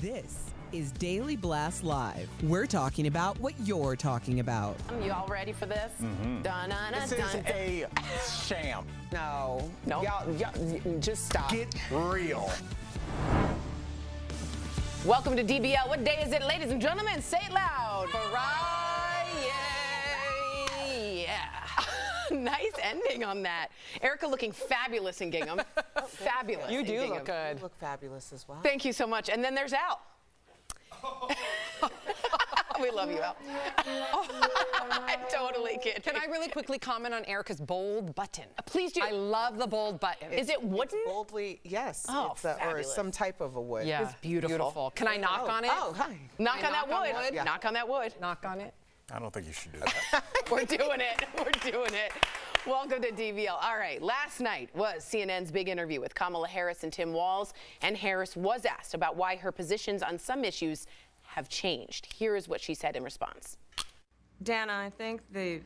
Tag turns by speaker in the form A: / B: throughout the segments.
A: This is Daily Blast Live. We're talking about what you're talking about.
B: You all ready for this?
C: This is a sham.
B: No.
C: Y'all, just stop. Get real.
B: Welcome to DBL. What day is it, ladies and gentlemen? Say it loud. Friday. Yeah. Nice ending on that. Erica looking fabulous in gingham. Fabulous.
D: You do
B: in
D: look good.
E: You look fabulous as well.
B: Thank you so much. And then there's Al. We love you, Al. I totally kid.
D: Can I really quickly comment on Erica's bold button?
B: Please do.
D: I love the bold button.
B: Is it wooden?
E: It's boldly, yes.
B: Oh,
E: it's or
B: fabulous.
E: some type of a wood.
D: Yeah,
B: It's beautiful.
D: Can I knock on it?
E: Oh, hi.
B: Knock on that
D: knock on
B: wood.
D: wood?
E: Yeah.
B: Knock on that wood.
D: Knock on it.
C: I don't think you should do that.
B: We're doing it. We're doing it. Welcome to DVL. All right, last night was CNN's big interview with Kamala Harris and Tim Walz, and Harris was asked about why her positions on some issues have changed. Here is what she said in response.
F: Dana, I think the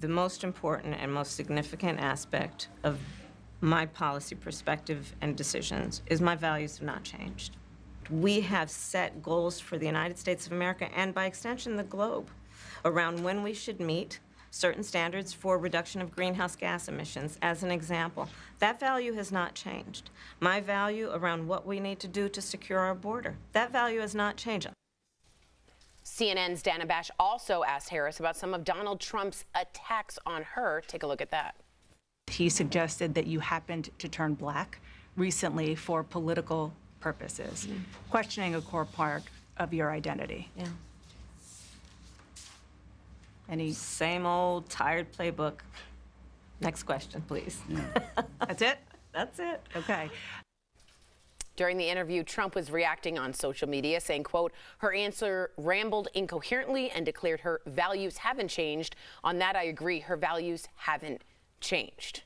F: most important and most significant aspect of my policy perspective and decisions is my values have not changed. We have set goals for the United States of America and by extension the globe around when we should meet certain standards for reduction of greenhouse gas emissions, as an example. That value has not changed. My value around what we need to do to secure our border, that value has not changed.
B: CNN's Dana Bash also asked Harris about some of Donald Trump's attacks on her. Take a look at that.
G: He suggested that you happened to turn black recently for political purposes, questioning a core part of your identity.
F: Yeah.
G: Any?
F: Same old tired playbook. Next question, please.
G: That's it?
F: That's it.
G: Okay.
B: During the interview, Trump was reacting on social media, saying, quote, her answer rambled incoherently and declared her values haven't changed. On that, I agree. Her values haven't changed.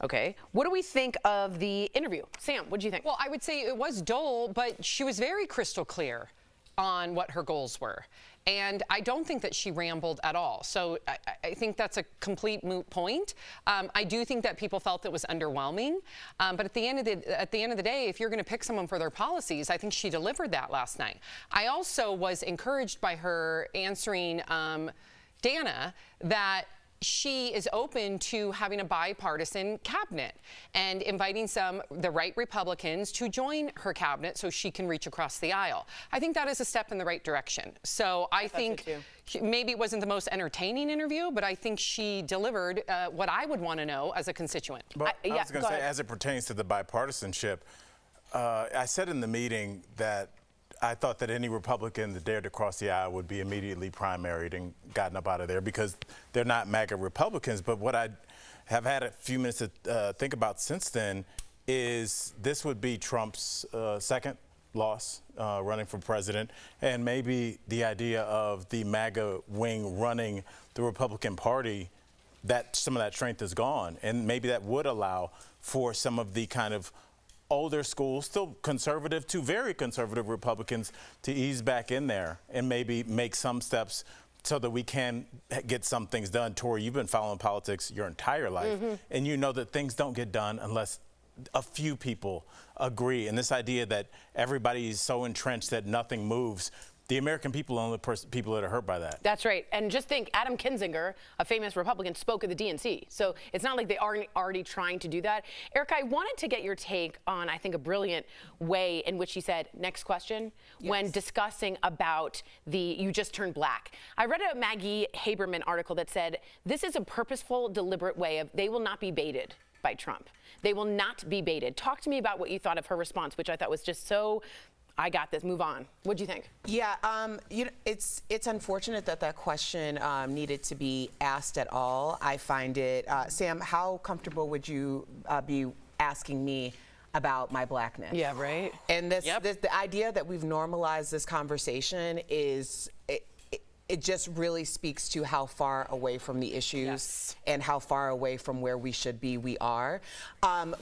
B: Okay. What do we think of the interview? Sam, what do you think?
D: Well, I would say it was dull, but she was very crystal clear on what her goals were. And I don't think that she rambled at all. So I think that's a complete moot point. I do think that people felt it was underwhelming. But at the end of the day, if you're going to pick someone for their policies, I think she delivered that last night. I also was encouraged by her answering Dana that she is open to having a bipartisan cabinet and inviting the right Republicans to join her cabinet so she can reach across the aisle. I think that is a step in the right direction. So I think maybe it wasn't the most entertaining interview, but I think she delivered what I would want to know as a constituent.
C: But I was going to say, as it pertains to the bipartisanship, I said in the meeting that I thought that any Republican that dared to cross the aisle would be immediately primaried and gotten up out of there because they're not MAGA Republicans. But what I have had a few minutes to think about since then is this would be Trump's second loss running for president, and maybe the idea of the MAGA wing running the Republican Party, that some of that strength is gone, and maybe that would allow for some of the kind of older school, still conservative to very conservative Republicans to ease back in there and maybe make some steps so that we can get some things done. Tori, you've been following politics your entire life, and you know that things don't get done unless a few people agree. And this idea that everybody is so entrenched that nothing moves, the American people are the only people that are hurt by that.
B: That's right. And just think, Adam Kinzinger, a famous Republican, spoke at the DNC. So it's not like they aren't already trying to do that. Erica, I wanted to get your take on, I think, a brilliant way in which he said, next question, when discussing about you just turned black. I read a Maggie Haberman article that said, this is a purposeful, deliberate way of, they will not be baited by Trump. They will not be baited. Talk to me about what you thought of her response, which I thought was just so, I got this, move on. What'd you think?
E: Yeah, you know, it's unfortunate that that question needed to be asked at all. I find it, Sam, how comfortable would you be asking me about my blackness?
B: Yeah, right.
E: And the idea that we've normalized this conversation is, it just really speaks to how far away from the issues and how far away from where we should be we are.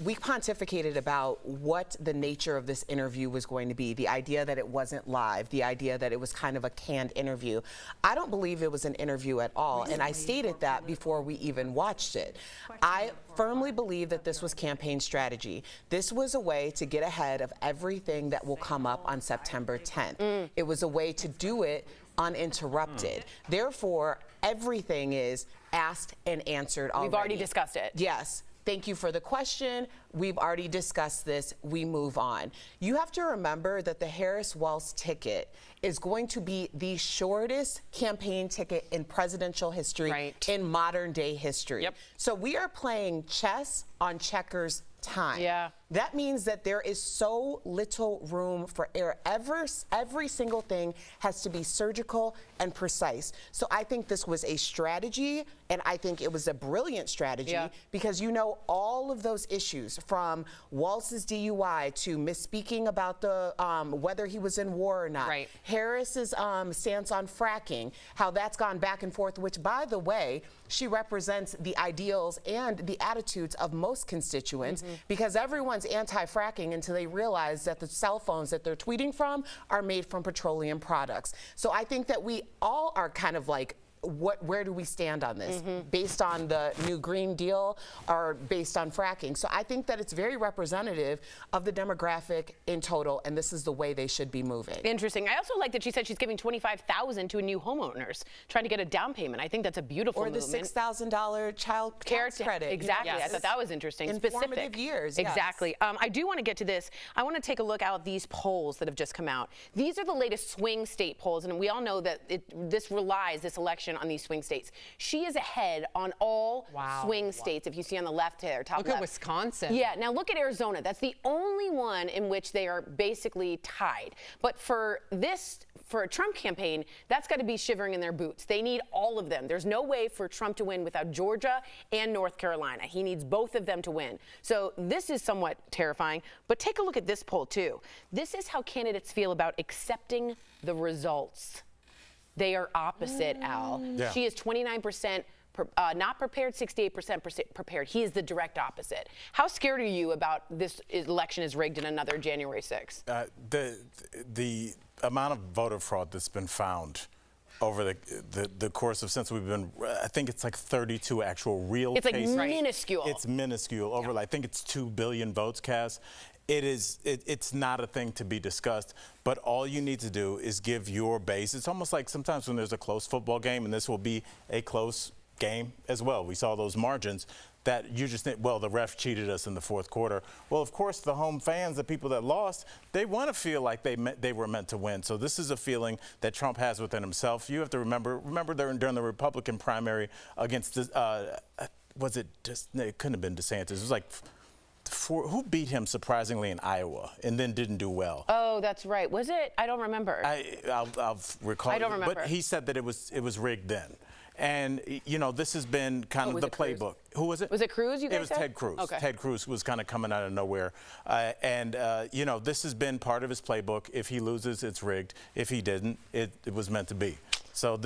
E: We pontificated about what the nature of this interview was going to be, the idea that it wasn't live, the idea that it was kind of a canned interview. I don't believe it was an interview at all, and I stated that before we even watched it. I firmly believe that this was campaign strategy. This was a way to get ahead of everything that will come up on September 10th. It was a way to do it uninterrupted. Therefore, everything is asked and answered already.
B: We've already discussed it.
E: Yes. Thank you for the question. We've already discussed this. We move on. You have to remember that the Harris-Walz ticket is going to be the shortest campaign ticket in presidential history, in modern day history. So we are playing chess on checkers time. That means that there is so little room for error. Every single thing has to be surgical and precise. So I think this was a strategy, and I think it was a brilliant strategy because you know all of those issues from Walz's DUI to misspeaking about the whether he was in war or not. Harris's stance on fracking, how that's gone back and forth, which by the way, she represents the ideals and the attitudes of most constituents because everyone's anti-fracking until they realize that the cell phones that they're tweeting from are made from petroleum products. So I think that we all are kind of like, where do we stand on this? Based on the new Green Deal or based on fracking? So I think that it's very representative of the demographic in total, and this is the way they should be moving.
B: Interesting. I also like that she said she's giving $25,000 to a new homeowners trying to get a down payment. I think that's a beautiful
E: movement. Or the $6,000 child tax credit.
B: Exactly. I thought that was interesting.
E: Informative years.
B: Exactly. I do want to get to this. I want to take a look at these polls that have just come out. These are the latest swing state polls, and we all know that this election on these swing states. She is ahead on all swing states. If you see on the left there, top left.
D: Look at Wisconsin.
B: Yeah, now look at Arizona. That's the only one in which they are basically tied. But for a Trump campaign, that's got to be shivering in their boots. They need all of them. There's no way for Trump to win without Georgia and North Carolina. He needs both of them to win. So this is somewhat terrifying. But take a look at this poll, too. This is how candidates feel about accepting the results. They are opposite, Al. She is 29% not prepared, 68% prepared. He is the direct opposite. How scared are you about this election is rigged in another January 6th?
C: The amount of voter fraud that's been found over the course of since we've been, I think it's like 32 actual real cases.
B: It's like minuscule.
C: It's minuscule. Over, I think it's 2 billion votes cast. It's not a thing to be discussed, but all you need to do is give your base. It's almost like sometimes when there's a close football game, and this will be a close game as well. We saw those margins that you just think, well, the ref cheated us in the fourth quarter. Well, of course, the home fans, the people that lost, they want to feel like they were meant to win. So this is a feeling that Trump has within himself. You have to remember during the Republican primary against, it couldn't have been DeSantis. It was like, who beat him surprisingly in Iowa and then didn't do well?
B: Oh, that's right. Was it? I don't remember.
C: I'll recall.
B: I don't remember.
C: But he said that it was rigged then. And, you know, this has been kind of the playbook.
B: Cruz?
C: Who was it?
B: Was it Cruz, you guys
C: It was
B: said?
C: Ted Cruz.
B: Okay.
C: Ted Cruz was kind of coming out of nowhere. You know, this has been part of his playbook. If he loses, it's rigged. If he didn't, it was meant to be. So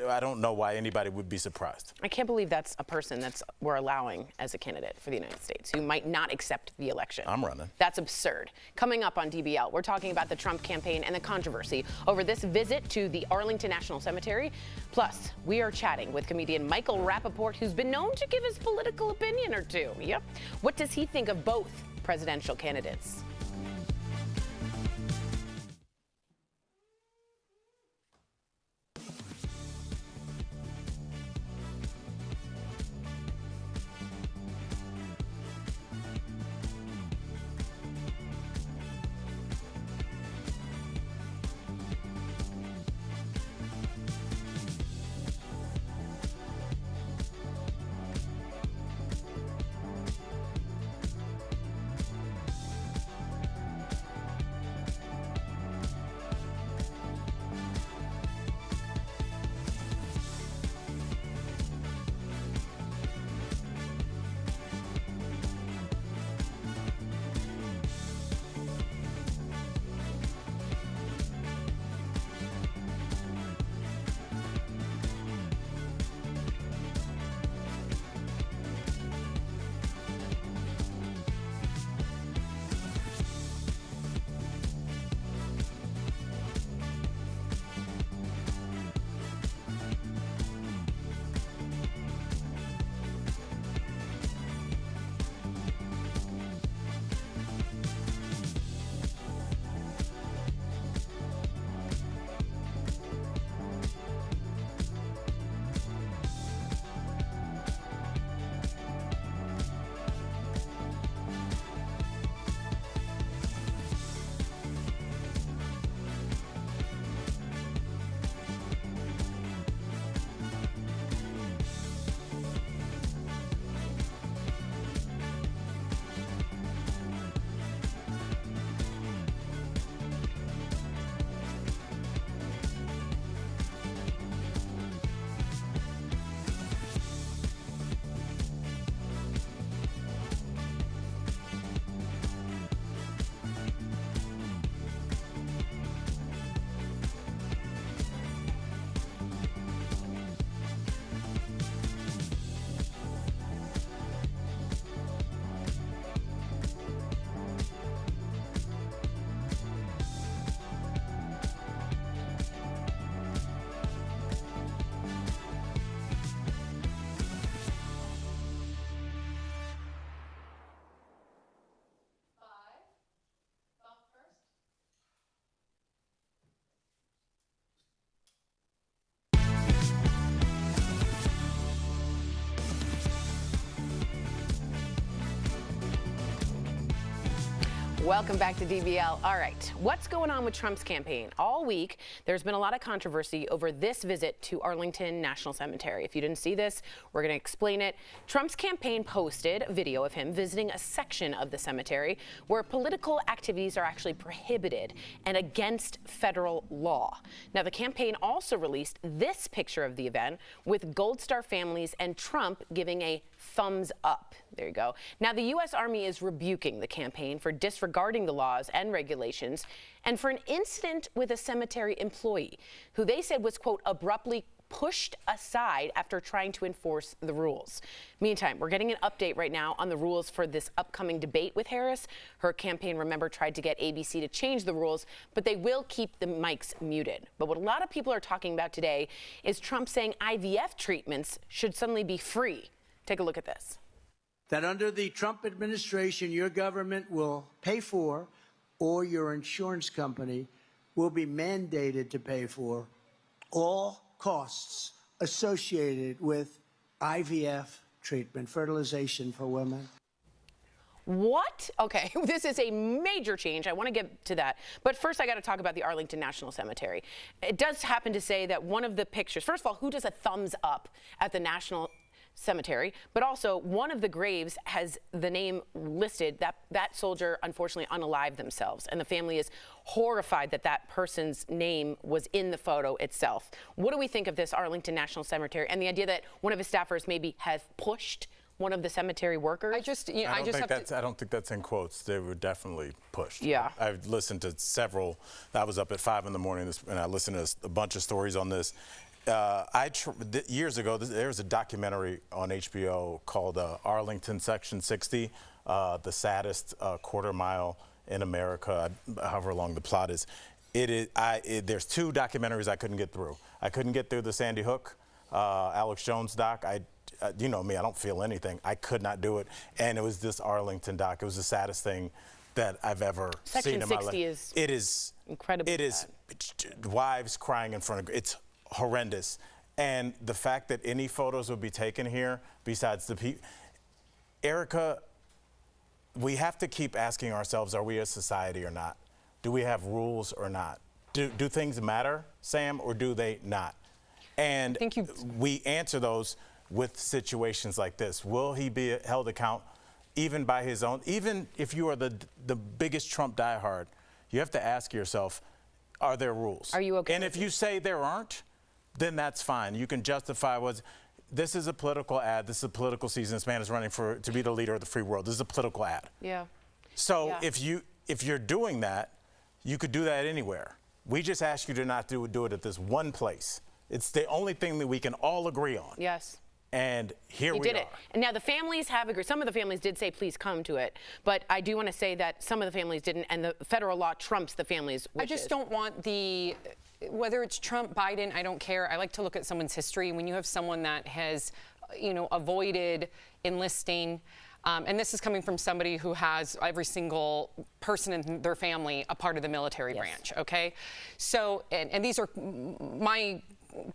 C: I don't know why anybody would be surprised.
B: I can't believe that's a person we're allowing as a candidate for the United States who might not accept the election.
C: I'm running.
B: That's absurd. Coming up on DBL, we're talking about the Trump campaign and the controversy over this visit to the Arlington National Cemetery. Plus, we are chatting with comedian Michael Rapaport, who's been known to give his political opinion or two. Yep. What does he think of both presidential candidates? Welcome back to DBL. All right, what's going on with Trump's campaign? All week, there's been a lot of controversy over this visit to Arlington National Cemetery. If you didn't see this, we're going to explain it. Trump's campaign posted a video of him visiting a section of the cemetery where political activities are actually prohibited and against federal law. Now, the campaign also released this picture of the event with Gold Star families and Trump giving a thumbs up. There you go. Now, the U.S. Army is rebuking the campaign for disregarding the laws and regulations and for an incident with a cemetery employee who they said was, quote, abruptly pushed aside after trying to enforce the rules. Meantime, we're getting an update right now on the rules for this upcoming debate with Harris. Her campaign, remember, tried to get ABC to change the rules, but they will keep the mics muted. But what a lot of people are talking about today is Trump saying IVF treatments should suddenly be free. Take a look at this.
H: That under the Trump administration, your government will pay for, or your insurance company will be mandated to pay for, all costs associated with IVF treatment, fertilization for women.
B: What? Okay, this is a major change. I want to get to that. But first, I got to talk about the Arlington National Cemetery. It does happen to say that one of the pictures, first of all, who does a thumbs up at the National Cemetery, but also one of the graves has the name listed that soldier unfortunately unalived themselves, and the family is horrified that that person's name was in the photo itself. What do we think of this Arlington National Cemetery and the idea that one of his staffers maybe has pushed one of the cemetery workers?
C: I don't think that's in quotes. They were definitely pushed.
B: Yeah.
C: I've listened to several. I was up at 5 in the morning and I listened to a bunch of stories on this. Years ago, there was a documentary on HBO called Arlington Section 60, the saddest quarter mile in America, however long the plot is. There's 2 documentaries I couldn't get through. I couldn't get through the Sandy Hook, Alex Jones doc. You know me, I don't feel anything. I could not do it. And it was this Arlington doc. It was the saddest thing that I've ever seen in my life.
B: Section 60 is
C: it is
B: incredibly
C: It is wives crying in front of, it's horrendous. And the fact that any photos would be taken here besides the people, Erica, we have to keep asking ourselves, are we a society or not? Do we have rules or not? Do things matter, Sam, or do they not? And we answer those with situations like this. Will he be held account even by his own, even if you are the biggest Trump diehard, you have to ask yourself, are there rules?
B: Are you okay?
C: And if you say there aren't, then that's fine. You can justify this is a political ad. This is a political season. This man is running to be the leader of the free world. This is a political ad.
B: Yeah.
C: So if you're doing that, you could do that anywhere. We just ask you to not do it at this one place. It's the only thing that we can all agree on.
B: Yes.
C: And here we are.
B: You did it. And now the families have agreed. Some of the families did say, please come to it. But I do want to say that some of the families didn't, and the federal law trumps the families' wishes.
D: I just don't want whether it's Trump, Biden, I don't care. I like to look at someone's history. When you have someone that has, avoided enlisting, and this is coming from somebody who has every single person in their family a part of the military branch, okay? So, and these are my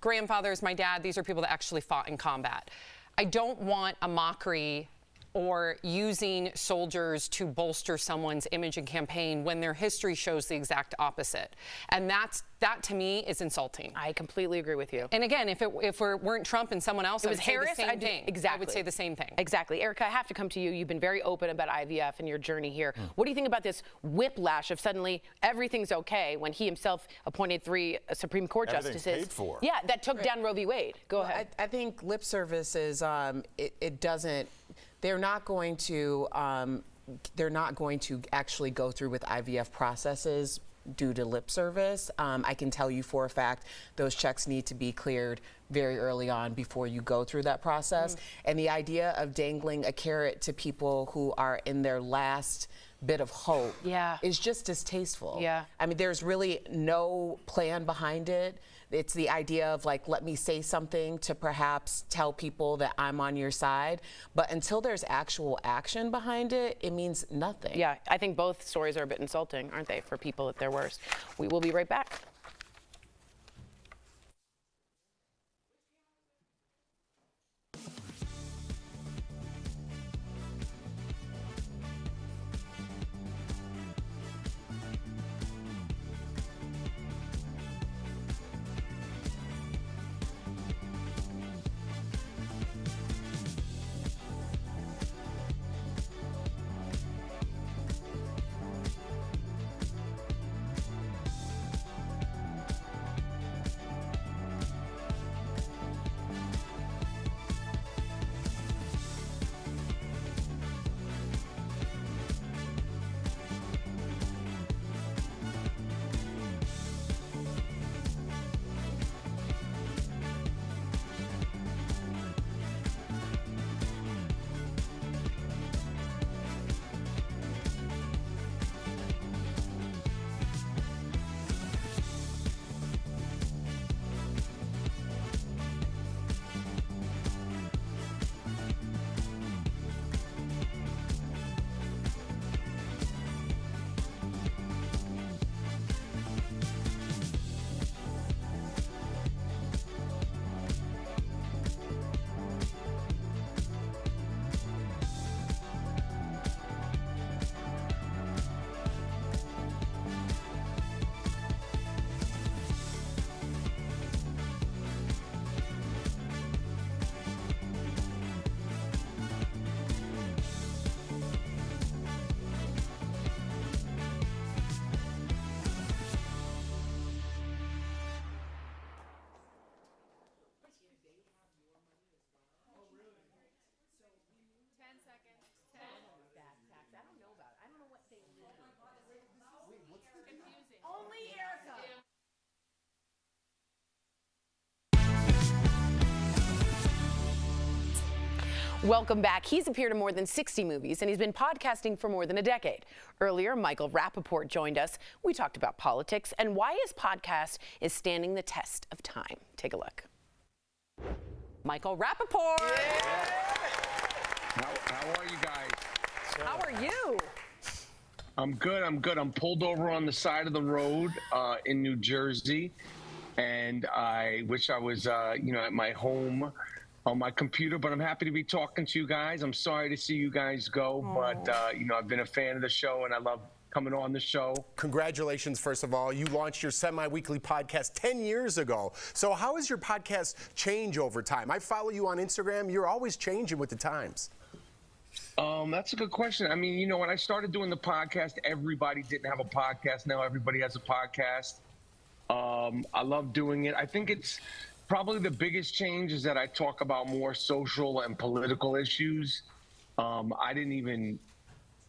D: grandfathers, my dad, these are people that actually fought in combat. I don't want a mockery or using soldiers to bolster someone's image and campaign when their history shows the exact opposite. And that to me is insulting.
B: I completely agree with you.
D: And again, if it weren't Trump and someone else,
B: it was Harris,
D: I would say the same thing.
B: Exactly. Erica, I have to come to you. You've been very open about IVF and your journey here. What do you think about this whiplash of suddenly everything's okay when he himself appointed 3 Supreme Court justices?
C: Paid for.
B: Yeah, that took down Roe v. Wade. Go ahead.
E: I think lip service is it doesn't. They're not going to actually go through with IVF processes due to lip service. I can tell you for a fact those checks need to be cleared very early on before you go through that process. And the idea of dangling a carrot to people who are in their last bit of hope is just distasteful.
B: Yeah.
E: I mean, there's really no plan behind it. It's the idea of let me say something to perhaps tell people that I'm on your side. But until there's actual action behind it, it means nothing.
B: Yeah, I think both stories are a bit insulting, aren't they, for people at their worst. We will be right back. Welcome back. He's appeared in more than 60 movies, and he's been podcasting for more than a decade. Earlier, Michael Rapaport joined us. We talked about politics and why his podcast is standing the test of time. Take a look. Michael Rapaport.
I: Yeah. How are you guys?
B: How are you?
I: I'm good. I'm pulled over on the side of the road in New Jersey, and I wish I was, at my home on my computer, but I'm happy to be talking to you guys. I'm sorry to see you guys go, but I've been a fan of the show, and I love coming on the show.
J: Congratulations, first of all. You launched your semi-weekly podcast 10 years ago. So how has your podcast changed over time? I follow you on Instagram. You're always changing with the times.
I: That's a good question. I mean, when I started doing the podcast, everybody didn't have a podcast. Now everybody has a podcast. I love doing it. I think it's probably the biggest change is that I talk about more social and political issues. I didn't even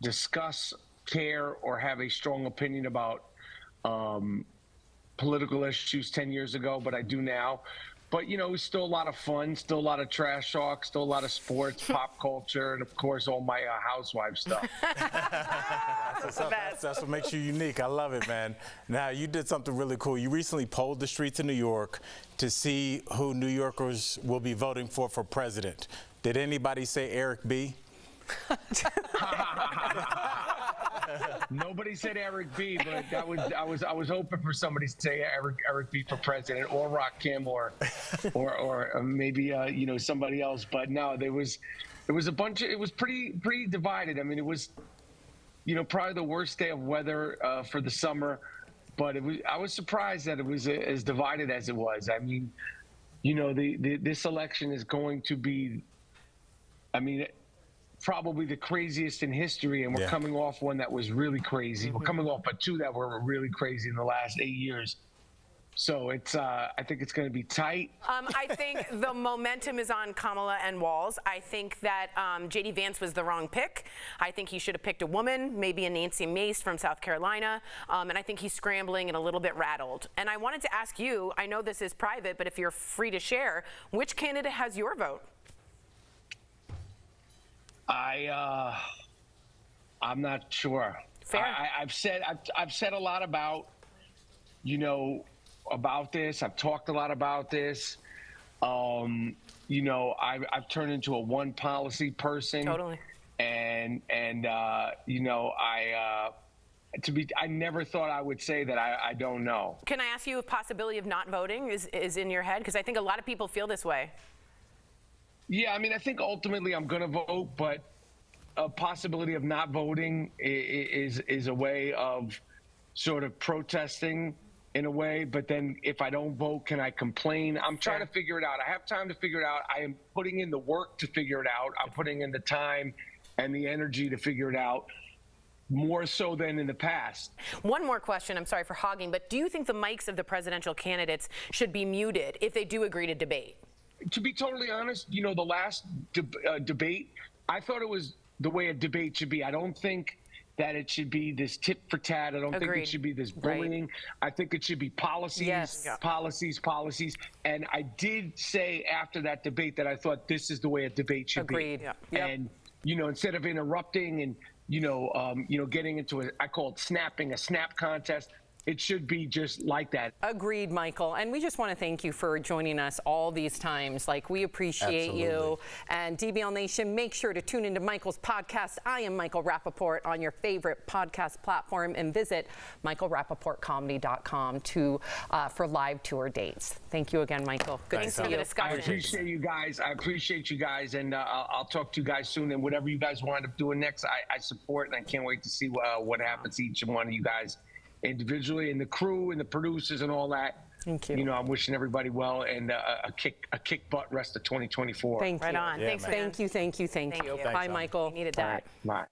I: discuss, care, or have a strong opinion about political issues 10 years ago, but I do now. But, it's still a lot of fun, still a lot of trash talk, still a lot of sports, pop culture, and, of course, all my housewife stuff.
C: That's what makes you unique. I love it, man. Now, you did something really cool. You recently polled the streets of New York to see who New Yorkers will be voting for president. Did anybody say Eric B?
I: Nobody said Eric B, but I was hoping for somebody to say Eric B for president, or Rakim, or maybe somebody else. But no, it was pretty divided. I mean, it was probably the worst day of weather for the summer, but I was surprised that it was as divided as it was. I mean, this election is going to be, probably the craziest in history, and we're coming off one that was really crazy. We're coming off two that were really crazy in the last 8 years. So I think it's going to be tight.
B: I think the momentum is on Kamala and Walz. I think that J.D. Vance was the wrong pick. I think he should have picked a woman, maybe a Nancy Mace from South Carolina. And I think he's scrambling and a little bit rattled. And I wanted to ask you, I know this is private, but if you're free to share, which candidate has your vote?
I: I'm not sure.
B: Fair.
I: I've said a lot about, about this. I've talked a lot about this. I've turned into a one policy person. Totally. And I never thought I would say that I don't know.
B: Can I ask you if possibility of not voting is in your head? Because I think a lot of people feel this way.
I: Yeah, I think ultimately I'm going to vote, but a possibility of not voting is a way of sort of protesting in a way. But then if I don't vote, can I complain? I'm trying to figure it out. I have time to figure it out. I am putting in the work to figure it out. I'm putting in the time and the energy to figure it out, more so than in the past.
B: One more question. I'm sorry for hogging, but do you think the mics of the presidential candidates should be muted if they do agree to debate?
I: To be totally honest, the last debate, I thought it was the way a debate should be. I don't think that it should be this tit for tat. I don't think it should be this bullying. Right. I think it should be policies, policies. And I did say after that debate that I thought this is the way a debate should be.
B: Agreed. Yep.
I: And, instead of interrupting and, getting into I call it snapping, a snap contest. It should be just like that.
D: Agreed, Michael. And we just want to thank you for joining us all these times. We appreciate you. And DBL Nation, make sure to tune into Michael's podcast. I am Michael Rapaport on your favorite podcast platform, and visit michaelrapaportcomedy.com for live tour dates. Thank you again, Michael. Good to see you.
I: I appreciate you guys. And I'll talk to you guys soon. And whatever you guys wind up doing next, I support, and I can't wait to see what happens to each one of you guys individually, and the crew and the producers and all that.
D: Thank you.
I: I'm wishing everybody well, and a kick butt rest of 2024.
D: Thank you.
B: Right on.
C: Yeah,
B: Thanks, man.
D: Thank you.
B: Thank you.
D: Bye, Michael.
B: We needed that.
I: Bye.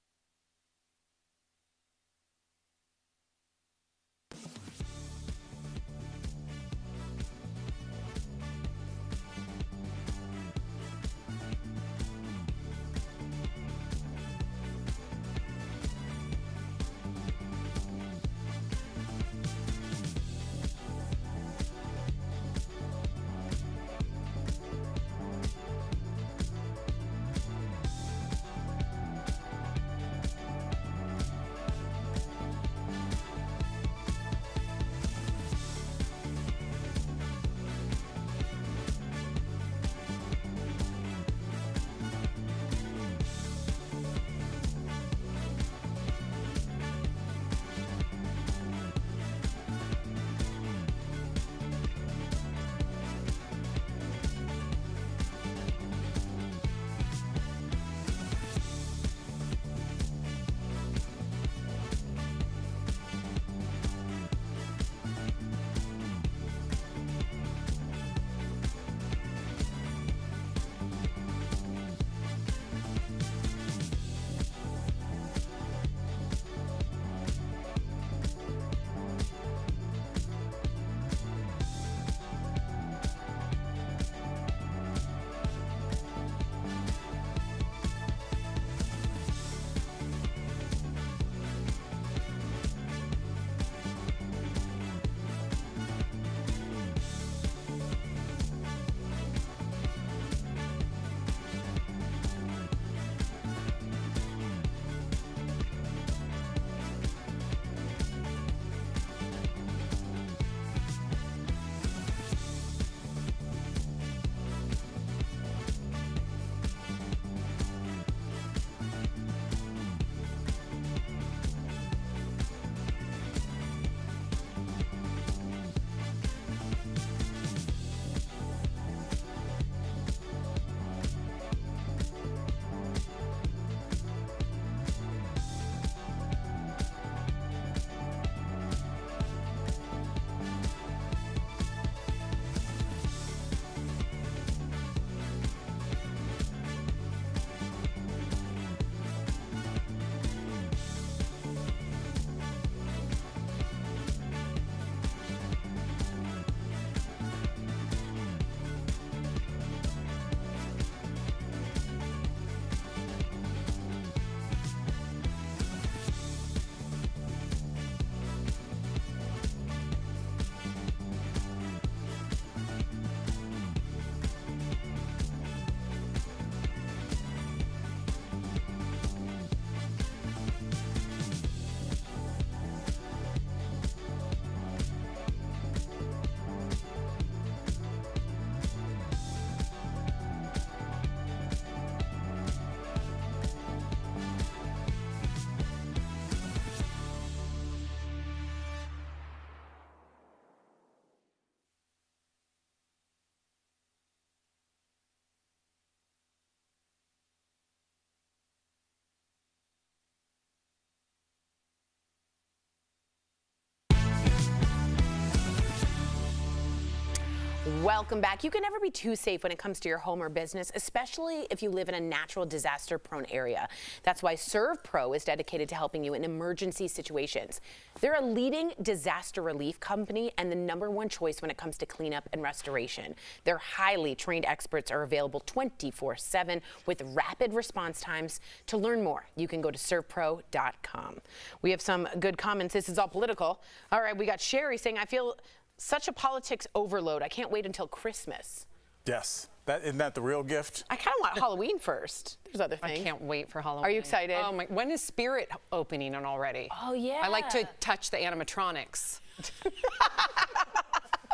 B: Welcome back. You can never be too safe when it comes to your home or business, especially if you live in a natural disaster-prone area. That's why ServPro is dedicated to helping you in emergency situations. They're a leading disaster relief company and the #1 choice when it comes to cleanup and restoration. Their highly trained experts are available 24/7 with rapid response times. To learn more, you can go to servpro.com. We have some good comments. This is all political. All right, we got Sherry saying, I feel such a politics overload. I can't wait until Christmas.
C: Yes. Isn't that the real gift?
B: I kind of want Halloween first. There's other things.
D: I can't wait for Halloween.
B: Are you excited?
D: Oh my! When is Spirit opening on already?
B: Oh yeah.
D: I like to touch the animatronics.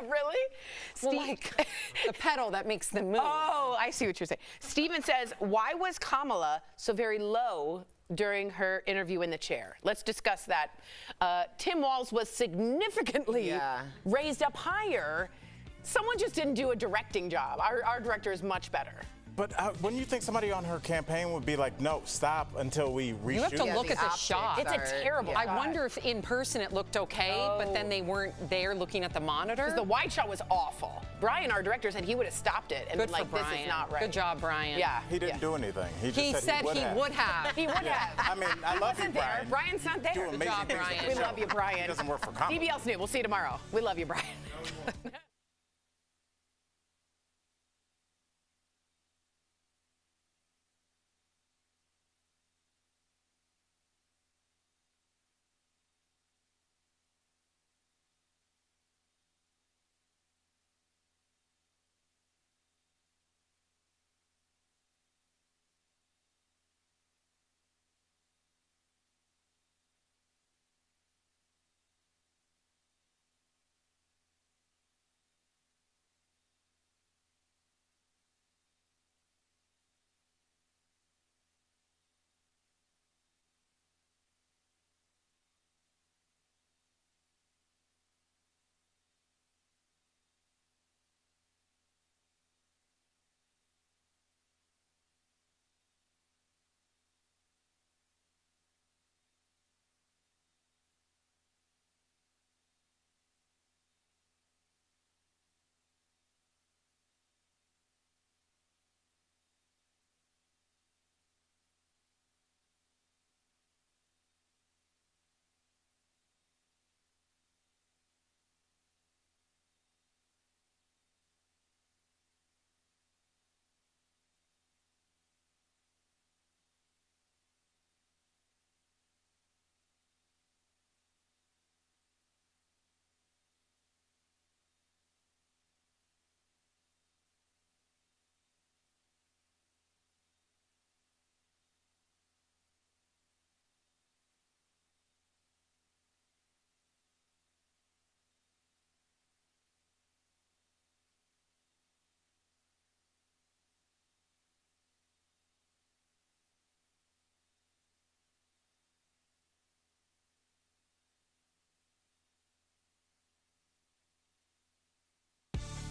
B: Really?
D: Well, like the pedal that makes them move.
B: Oh, I see what you're saying. Steven says, why was Kamala so very low during her interview in the chair? Let's discuss that. Tim Walz was significantly raised up higher. Someone just didn't do a directing job. Our director is much better.
C: But wouldn't you think somebody on her campaign would be like, no, stop until we reshoot?
D: You have to look at the shot.
B: It's a terrible shot.
D: I wonder if in person it looked okay, but then they weren't there looking at the monitor.
B: Because the wide shot was awful. Brian, our director, said he would have stopped it and
D: Good
B: been like,
D: for
B: this
D: Brian.
B: is not right.
D: Good job, Brian.
B: Yeah.
C: He didn't do anything. He just
D: said
C: he would have.
B: He would have.
C: I mean, I love you,
B: Wasn't there.
C: Brian.
B: Brian's not there.
C: Do
B: Good
C: amazing
B: job,
C: things
B: Brian.
C: with
B: We
C: the
B: love
C: show.
B: you, Brian.
C: He doesn't work for Kamala.
B: DBL's new. We'll see you tomorrow. We love you, Brian.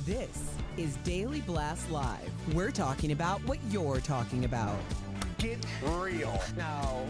A: This is Daily Blast Live. We're talking about what you're talking about.
J: Get real.
B: No.